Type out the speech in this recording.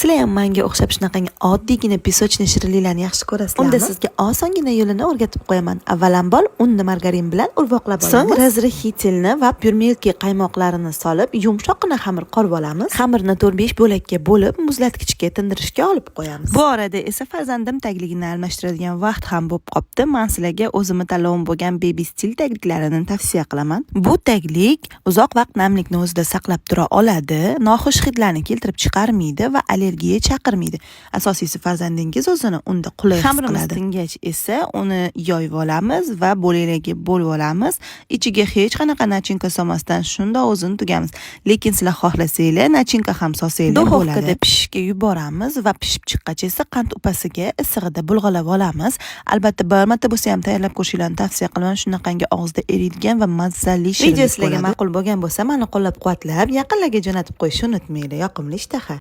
Sizlar ham menga o'xshab shunaqangi oddiygina pisochni shirinliklarni yaxshi ko'rasizlarmi? Unda sizga osongina yo'lini o'rgatib qo'yaman. Avvalambor unni margarin bilan urvoqlab olamiz. So'ng razrixitelni va pyurmelki qaymoqlarini solib, yumshoqqina xamir qorib olamiz. Xamirni 4-5 bo'lakka bo'lib, muzlatgichga tindirishga olib qo'yamiz. Bu orada esa farzandim tagligini almashtiradigan vaqt ham bo'lib qopti. Men sizlarga o'zimni tanlovim bo'lgan Baby Stil tagliklarini tavsiya qilaman. Bu taglik uzoq vaqt namlikni o'zida saqlab tura oladi, noxush hidlarni keltirib chiqarmaydi va allergiya chaqirmaydi. Asosiysi farzandingiz o'zini unda qulay his qiladi. Xamirimiz tingach esa uni yoyib olamiz va bo'laklarga bo'lib olamiz. Ichiga hech qanaqa nachinka solmasdan shunda o'zini tugamiz. Lekin sizlar xohlasanglar nachinka ham solsanglar bo'ladi. Duxovkada pishishga yuboramiz va pishib chiqqach esa qand upasiga issig'ida bulg'alab olamiz. Albatta bir marta bo'lsa ham tayyorlab ko'rishinglarni tavsiya qilaman. Shunaqangi og'izda eriydigan va mazali shirinlik. Video sizlarga ma'qul bo'lgan bo'lsa, meni qo'llab-quvvatlab, yaqinlarga jo'natib qo'yishni unutmanglar. Yoqimli ishtaha.